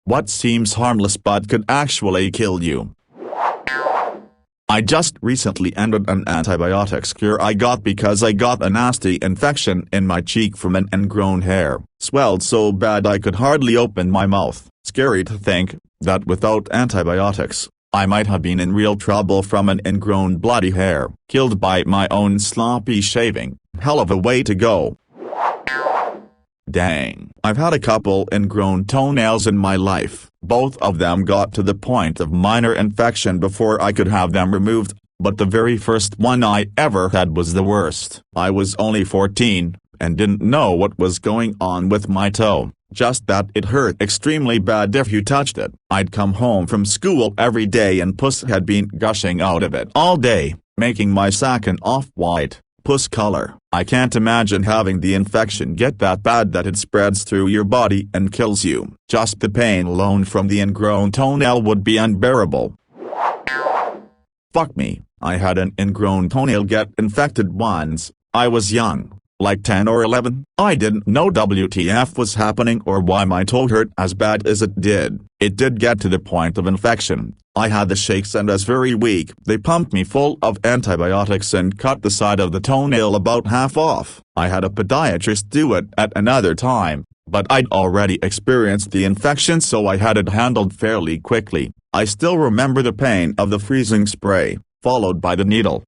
What seems harmless but could actually kill you. I just recently ended an antibiotics cure I got because I got a nasty infection in my cheek from an ingrown hair. Swelled so bad I could hardly open my mouth. Scary to think that without antibiotics, I might have been in real trouble from an ingrown bloody hair. Killed by my own sloppy shaving. Hell of a way to go. Dang. I've had a couple ingrown toenails in my life. Both of them got to the point of minor infection before I could have them removed, but the very first one I ever had was the worst. I was only 14, and didn't know what was going on with my toe, just that it hurt extremely bad if you touched it. I'd come home from school every day and pus had been gushing out of it all day, making my sack an off-white pus color. I can't imagine having the infection get that bad that it spreads through your body and kills you. Just the pain alone from the ingrown toenail would be unbearable. Fuck me, I had an ingrown toenail get infected once. I was young, like 10 or 11. I didn't know WTF was happening or why my toe hurt as bad as it did. It did get to the point of infection. I had the shakes and was very weak. They pumped me full of antibiotics and cut the side of the toenail about half off. I had a podiatrist do it at another time, but I'd already experienced the infection so I had it handled fairly quickly. I still remember the pain of the freezing spray, followed by the needle.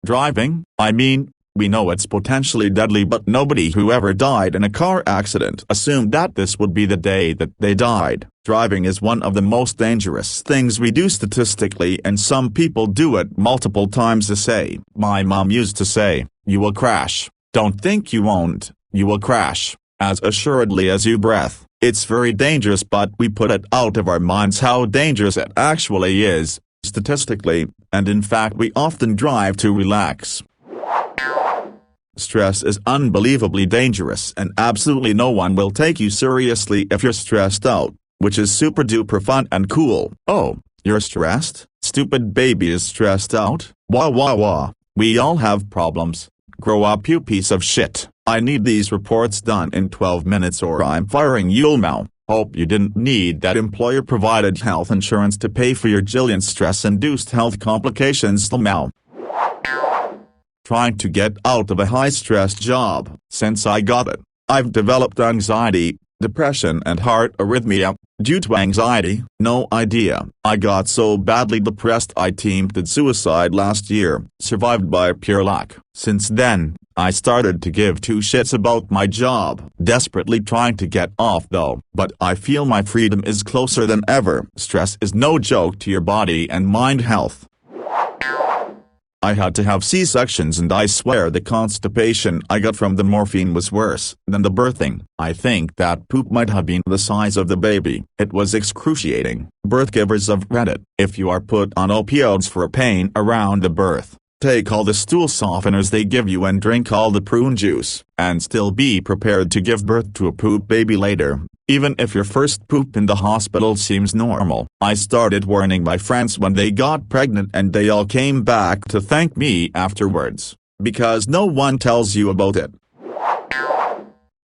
Driving, I mean, we know it's potentially deadly, but nobody who ever died in a car accident assumed that this would be the day that they died. Driving is one of the most dangerous things we do statistically, and some people do it multiple times a day. My mom used to say, "You will crash. Don't think you won't, you will crash, as assuredly as you breath." It's very dangerous, but we put it out of our minds how dangerous it actually is, statistically, and in fact we often drive to relax. Stress is unbelievably dangerous and absolutely no one will take you seriously if you're stressed out, which is super duper fun and cool. Oh, you're stressed? Stupid baby is stressed out? Wah wah wah. We all have problems. Grow up, you piece of shit. I need these reports done in 12 minutes or I'm firing you now. Hope you didn't need that employer-provided health insurance to pay for your jillion stress-induced health complications now. Trying to get out of a high-stress job. Since I got it, I've developed anxiety, depression and heart arrhythmia. Due to anxiety, no idea. I got so badly depressed I attempted suicide last year, survived by pure luck. Since then, I started to give two shits about my job. Desperately trying to get off though, but I feel my freedom is closer than ever. Stress is no joke to your body and mind health. I had to have C-sections and I swear the constipation I got from the morphine was worse than the birthing. I think that poop might have been the size of the baby. It was excruciating. Birth givers of Reddit, if you are put on opioids for pain around the birth, take all the stool softeners they give you and drink all the prune juice, and still be prepared to give birth to a poop baby later, even if your first poop in the hospital seems normal. I started warning my friends when they got pregnant and they all came back to thank me afterwards, because no one tells you about it.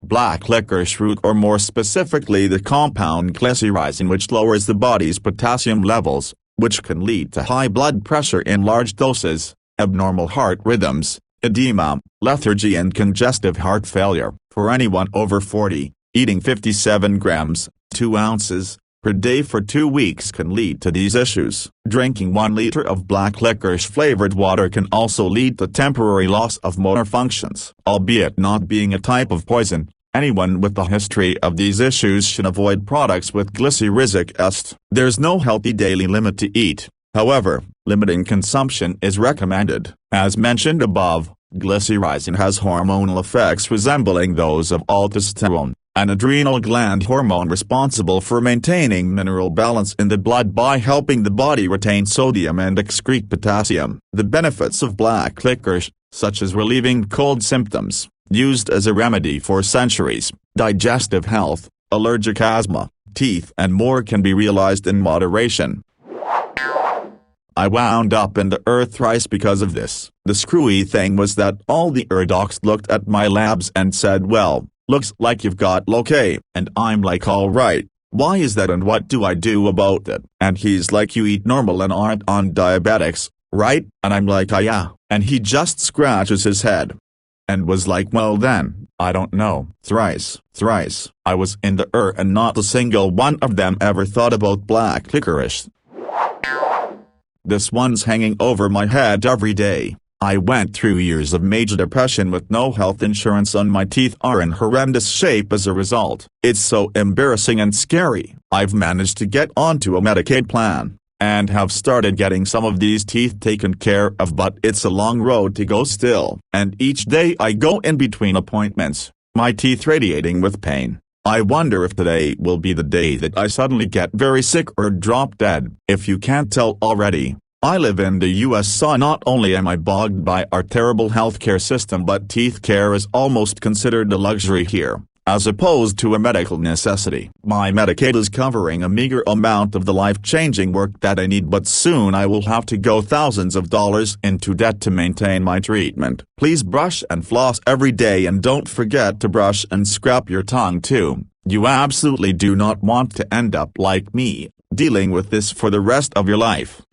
Black licorice root, or more specifically the compound glycyrrhizin, which lowers the body's potassium levels, which can lead to high blood pressure in large doses, abnormal heart rhythms, edema, lethargy and congestive heart failure. For anyone over 40, eating 57 grams, 2 ounces, per day for 2 weeks can lead to these issues. Drinking 1 liter of black licorice-flavored water can also lead to temporary loss of motor functions. Albeit not being a type of poison, anyone with a history of these issues should avoid products with glycyrrhizic est. There's no healthy daily limit to eat. However, limiting consumption is recommended. As mentioned above, glycyrrhizin has hormonal effects resembling those of aldosterone, an adrenal gland hormone responsible for maintaining mineral balance in the blood by helping the body retain sodium and excrete potassium. The benefits of black licorice, such as relieving cold symptoms, used as a remedy for centuries, digestive health, allergic asthma, teeth and more, can be realized in moderation. I wound up in the earth thrice because of this. The screwy thing was that all the docs looked at my labs and said, well, looks like you've got low-K. And I'm like, alright, why is that and what do I do about it? And he's like, you eat normal and aren't on diabetics, right? And I'm like, ah, yeah. And he just scratches his head and was like, well then, I don't know. Thrice. I was in the and not a single one of them ever thought about black licorice. This one's hanging over my head every day. I went through years of major depression with no health insurance and my teeth are in horrendous shape as a result. It's so embarrassing and scary. I've managed to get onto a Medicaid plan and have started getting some of these teeth taken care of, but it's a long road to go still. And each day I go in between appointments, my teeth radiating with pain. I wonder if today will be the day that I suddenly get very sick or drop dead. If you can't tell already, I live in the US, so not only am I bogged by our terrible healthcare system, but teeth care is almost considered a luxury here, as opposed to a medical necessity. My Medicaid is covering a meager amount of the life-changing work that I need, but soon I will have to go thousands of dollars into debt to maintain my treatment. Please brush and floss every day and don't forget to brush and scrub your tongue too. You absolutely do not want to end up like me, dealing with this for the rest of your life.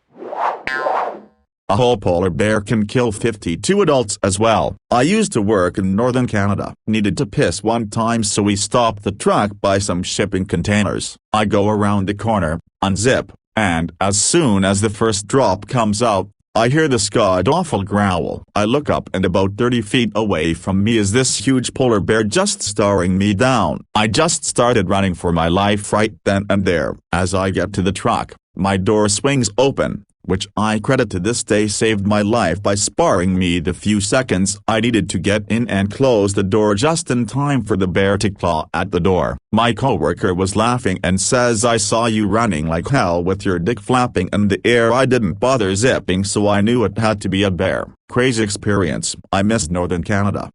A whole polar bear can kill 52 adults as well. I used to work in northern Canada. Needed to piss one time, so we stopped the truck by some shipping containers. I go around the corner, unzip, and as soon as the first drop comes out, I hear this god-awful growl. I look up and about 30 feet away from me is this huge polar bear just staring me down. I just started running for my life right then and there. As I get to the truck, my door swings open, which I credit to this day saved my life by sparing me the few seconds I needed to get in and close the door just in time for the bear to claw at the door. My coworker was laughing and says, I saw you running like hell with your dick flapping in the air. I didn't bother zipping, so I knew it had to be a bear. Crazy experience. I miss northern Canada.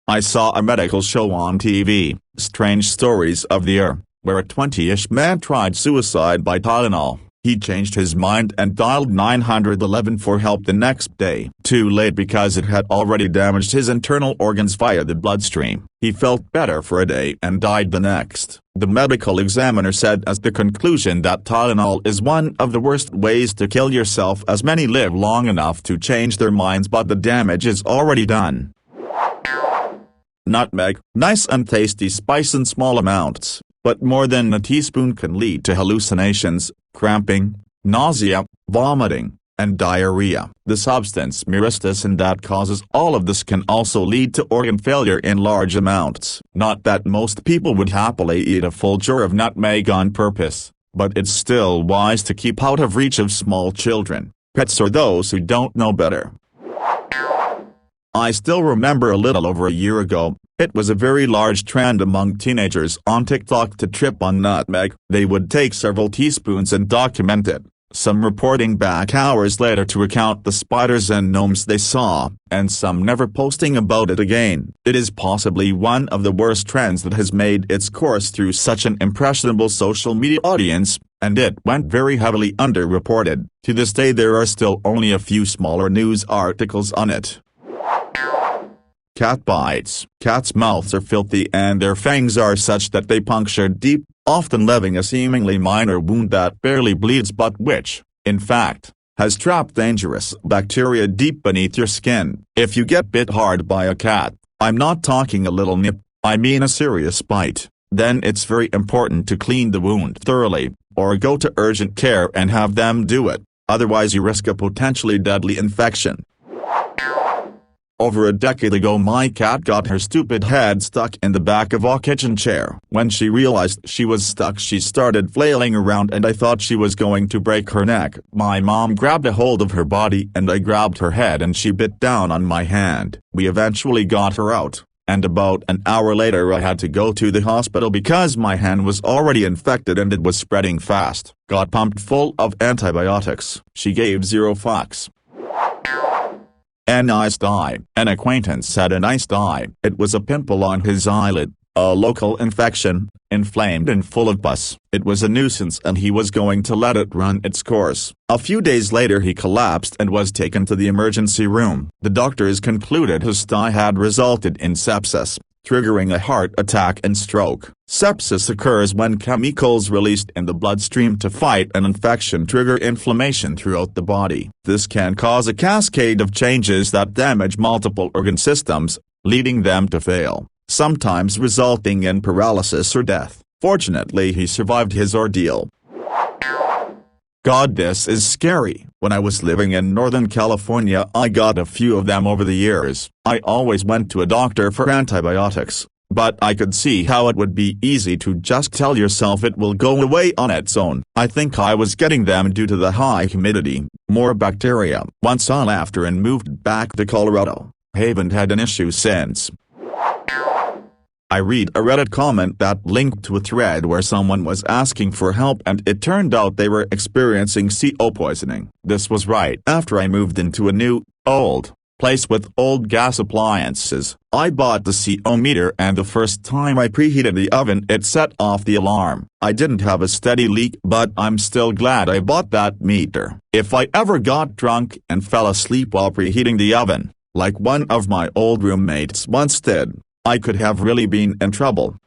I saw a medical show on TV, Strange Stories of the Air, where a 20-ish man tried suicide by Tylenol. He changed his mind and dialed 911 for help the next day. Too late, because it had already damaged his internal organs via the bloodstream. He felt better for a day and died the next. The medical examiner said as the conclusion that Tylenol is one of the worst ways to kill yourself, as many live long enough to change their minds, but the damage is already done. Nutmeg, nice and tasty spice in small amounts, but more than a teaspoon can lead to hallucinations, cramping, nausea, vomiting, and diarrhea. The substance myristicin that causes all of this can also lead to organ failure in large amounts. Not that most people would happily eat a full jar of nutmeg on purpose, but it's still wise to keep out of reach of small children, pets, or those who don't know better. I still remember a little over a year ago, it was a very large trend among teenagers on TikTok to trip on nutmeg. They would take several teaspoons and document it, some reporting back hours later to recount the spiders and gnomes they saw, and some never posting about it again. It is possibly one of the worst trends that has made its course through such an impressionable social media audience, and it went very heavily underreported. To this day there are still only a few smaller news articles on it. Cat bites. Cats' mouths are filthy and their fangs are such that they puncture deep, often leaving a seemingly minor wound that barely bleeds but which, in fact, has trapped dangerous bacteria deep beneath your skin. If you get bit hard by a cat, I'm not talking a little nip, I mean a serious bite, then it's very important to clean the wound thoroughly, or go to urgent care and have them do it, otherwise you risk a potentially deadly infection. Over a decade ago my cat got her stupid head stuck in the back of our kitchen chair. When she realized she was stuck, she started flailing around and I thought she was going to break her neck. My mom grabbed a hold of her body and I grabbed her head and she bit down on my hand. We eventually got her out, and about an hour later I had to go to the hospital because my hand was already infected and it was spreading fast. Got pumped full of antibiotics. She gave zero fucks. A nice die. An acquaintance had a nice die. It was a pimple on his eyelid, a local infection, inflamed and full of pus. It was a nuisance and he was going to let it run its course. A few days later he collapsed and was taken to the emergency room. The doctors concluded his die had resulted in sepsis, triggering a heart attack and stroke. Sepsis occurs when chemicals released in the bloodstream to fight an infection trigger inflammation throughout the body. This can cause a cascade of changes that damage multiple organ systems, leading them to fail, sometimes resulting in paralysis or death. Fortunately, he survived his ordeal. God, this is scary. When I was living in Northern California, I got a few of them over the years. I always went to a doctor for antibiotics, but I could see how it would be easy to just tell yourself it will go away on its own. I think I was getting them due to the high humidity, more bacteria. Once I left and moved back to Colorado, haven't had an issue since. I read a Reddit comment that linked to a thread where someone was asking for help and it turned out they were experiencing CO poisoning. This was right after I moved into a new, old place with old gas appliances. I bought the CO meter and the first time I preheated the oven it set off the alarm. I didn't have a steady leak, but I'm still glad I bought that meter. If I ever got drunk and fell asleep while preheating the oven, like one of my old roommates once did, I could have really been in trouble.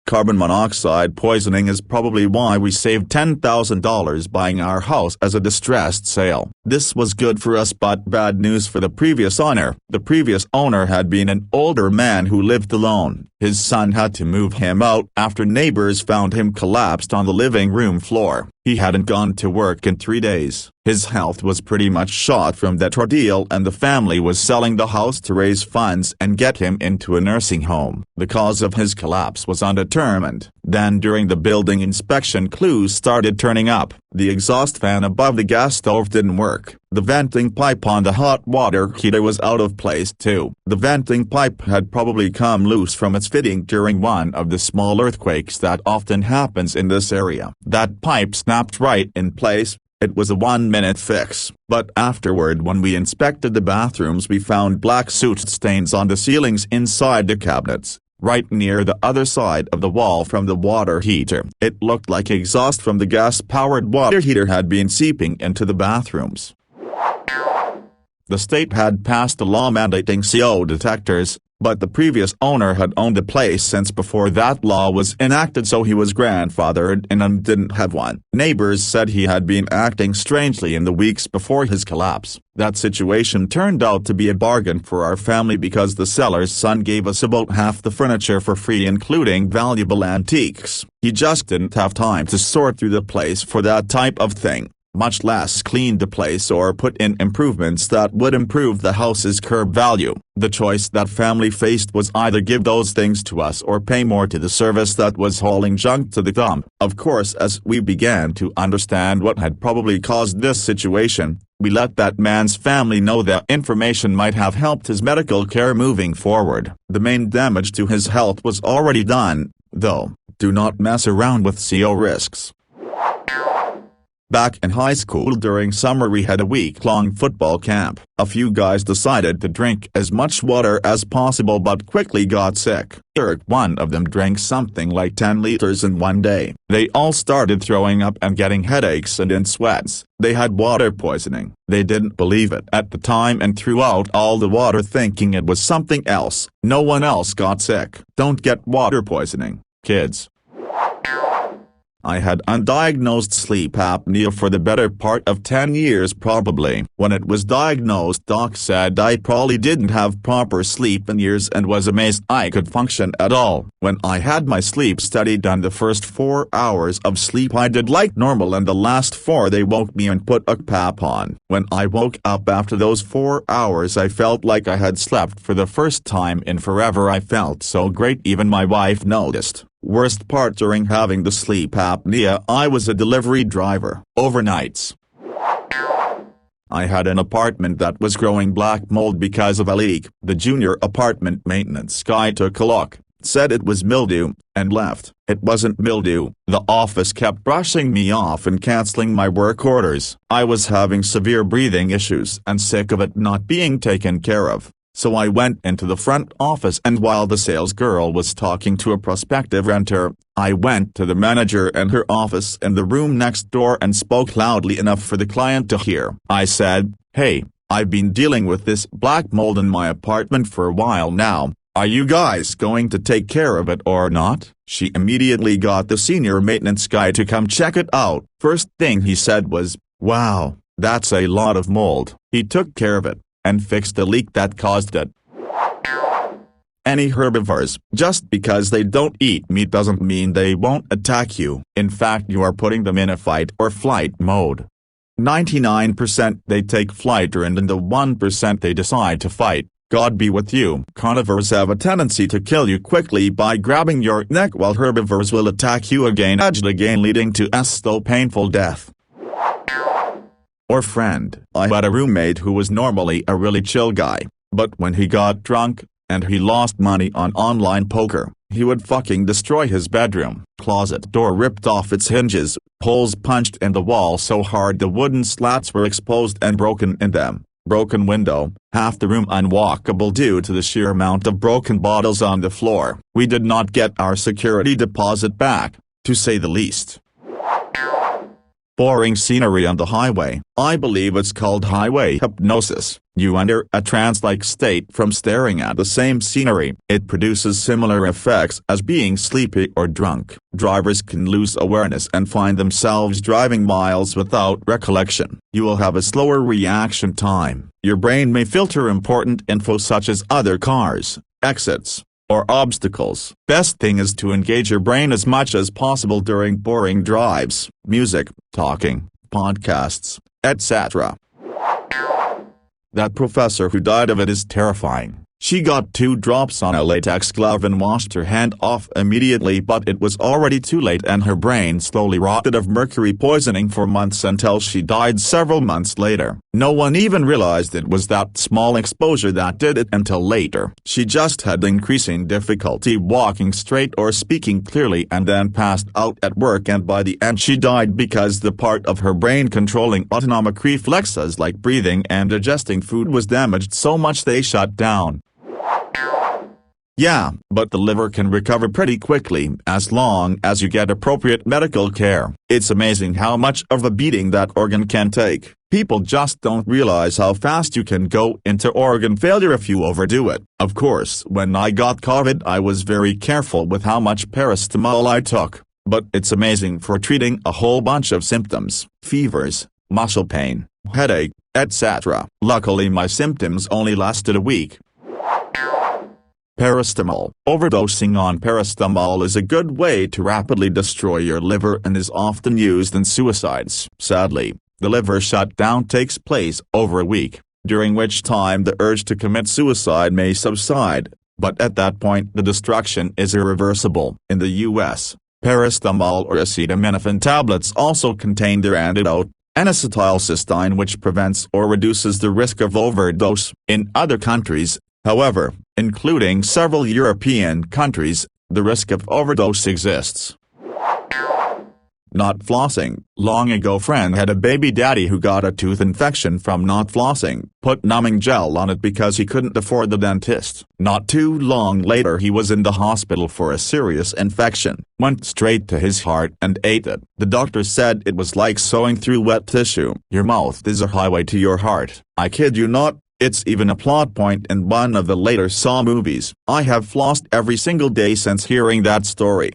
Carbon monoxide poisoning is probably why we saved $10,000 buying our house as a distressed sale. This was good for us but bad news for the previous owner. The previous owner had been an older man who lived alone. His son had to move him out after neighbors found him collapsed on the living room floor. He hadn't gone to work in 3 days. His health was pretty much shot from that ordeal and the family was selling the house to raise funds and get him into a nursing home. The cause of his collapse was undetermined. Then during the building inspection, clues started turning up. The exhaust fan above the gas stove didn't work. The venting pipe on the hot water heater was out of place too. The venting pipe had probably come loose from its fitting during one of the small earthquakes that often happens in this area. That pipe snapped right in place. It was a 1-minute fix, but afterward when we inspected the bathrooms we found black soot stains on the ceilings inside the cabinets, right near the other side of the wall from the water heater. It looked like exhaust from the gas-powered water heater had been seeping into the bathrooms. The state had passed a law mandating CO detectors, but the previous owner had owned the place since before that law was enacted, so he was grandfathered in and didn't have one. Neighbors said he had been acting strangely in the weeks before his collapse. That situation turned out to be a bargain for our family because the seller's son gave us about half the furniture for free, including valuable antiques. He just didn't have time to sort through the place for that type of thing, much less clean the place or put in improvements that would improve the house's curb value. The choice that family faced was either give those things to us or pay more to the service that was hauling junk to the dump. Of course, as we began to understand what had probably caused this situation, we let that man's family know that information might have helped his medical care moving forward. The main damage to his health was already done, though. Do not mess around with CO risks. Back in high school during summer we had a week-long football camp. A few guys decided to drink as much water as possible but quickly got sick. One of them drank something like 10 liters in one day. They all started throwing up and getting headaches and in sweats. They had water poisoning. They didn't believe it at the time and threw out all the water thinking it was something else. No one else got sick. Don't get water poisoning, kids. I had undiagnosed sleep apnea for the better part of 10 years probably. When it was diagnosed, doc said I probably didn't have proper sleep in years and was amazed I could function at all. When I had my sleep study done, the first 4 hours of sleep I did like normal and the last 4 they woke me and put a PAP on. When I woke up after those 4 hours I felt like I had slept for the first time in forever. I felt so great even my wife noticed. Worst part, during having the sleep apnea I was a delivery driver. Overnights. I had an apartment that was growing black mold because of a leak. The junior apartment maintenance guy took a look, said it was mildew, and left. It wasn't mildew. The office kept brushing me off and canceling my work orders. I was having severe breathing issues and sick of it not being taken care of. So I went into the front office and while the sales girl was talking to a prospective renter, I went to the manager and her office in the room next door and spoke loudly enough for the client to hear. I said, "Hey, I've been dealing with this black mold in my apartment for a while now. Are you guys going to take care of it or not? She immediately got the senior maintenance guy to come check it out. First thing he said was, "Wow, that's a lot of mold." He took care of it, and fixed the leak that caused it. Any herbivores, just because they don't eat meat doesn't mean they won't attack you. In fact, you are putting them in a fight or flight mode. 99% they take flight, and in the 1% they decide to fight, God be with you. Carnivores have a tendency to kill you quickly by grabbing your neck, while herbivores will attack you again and again, leading to a slow painful death. Or friend. I had a roommate who was normally a really chill guy, but when he got drunk, and he lost money on online poker, he would fucking destroy his bedroom. Closet door ripped off its hinges, holes punched in the wall so hard the wooden slats were exposed and broken in them. Broken window, half the room unwalkable due to the sheer amount of broken bottles on the floor. We did not get our security deposit back, to say the least. Boring scenery on the highway. I believe it's called highway hypnosis. You enter a trance-like state from staring at the same scenery. It produces similar effects as being sleepy or drunk. Drivers can lose awareness and find themselves driving miles without recollection. You will have a slower reaction time. Your brain may filter important info such as other cars, exits, or obstacles. Best thing is to engage your brain as much as possible during boring drives. Music, talking, podcasts, etc. That professor who died of it is terrifying. She got 2 drops on a latex glove and washed her hand off immediately, but it was already too late and her brain slowly rotted of mercury poisoning for months until she died several months later. No one even realized it was that small exposure that did it until later. She just had increasing difficulty walking straight or speaking clearly and then passed out at work, and by the end she died because the part of her brain controlling autonomic reflexes like breathing and digesting food was damaged so much they shut down. Yeah, but the liver can recover pretty quickly as long as you get appropriate medical care. It's amazing how much of a beating that organ can take. People just don't realize how fast you can go into organ failure if you overdo it. Of course, when I got COVID, I was very careful with how much paracetamol I took, but it's amazing for treating a whole bunch of symptoms: fevers, muscle pain, headache, etc. Luckily my symptoms only lasted a week. Paracetamol. Overdosing on paracetamol is a good way to rapidly destroy your liver and is often used in suicides. Sadly, the liver shutdown takes place over a week, during which time the urge to commit suicide may subside, but at that point the destruction is irreversible. In the U.S., paracetamol or acetaminophen tablets also contain their antidote, N-acetylcysteine, which prevents or reduces the risk of overdose. In other countries, however, including several European countries, the risk of overdose exists. Not flossing. Long ago friend had a baby daddy who got a tooth infection from not flossing, put numbing gel on it because he couldn't afford the dentist. Not too long later he was in the hospital for a serious infection, went straight to his heart and ate it. The doctor said it was like sewing through wet tissue. Your mouth is a highway to your heart. I kid you not. It's even a plot point in one of the later Saw movies. I have flossed every single day since hearing that story.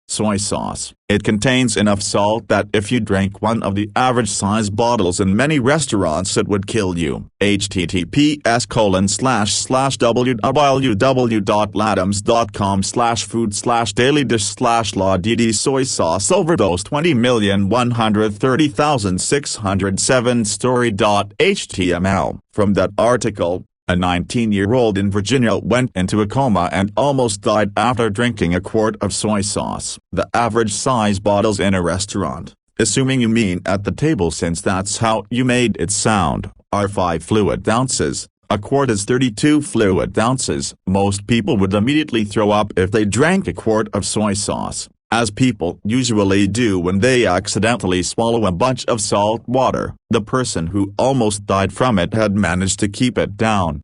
Soy sauce. It contains enough salt that if you drank one of the average size bottles in many restaurants it would kill you. https://www.ladams.com/food/daily dish/law soy sauce overdose 20,130,607 story.html. From that article, a 19-year-old in Virginia went into a coma and almost died after drinking a quart of soy sauce. The average size bottles in a restaurant, assuming you mean at the table since that's how you made it sound, are 5 fluid ounces. A quart is 32 fluid ounces. Most people would immediately throw up if they drank a quart of soy sauce, as people usually do when they accidentally swallow a bunch of salt water. The person who almost died from it had managed to keep it down.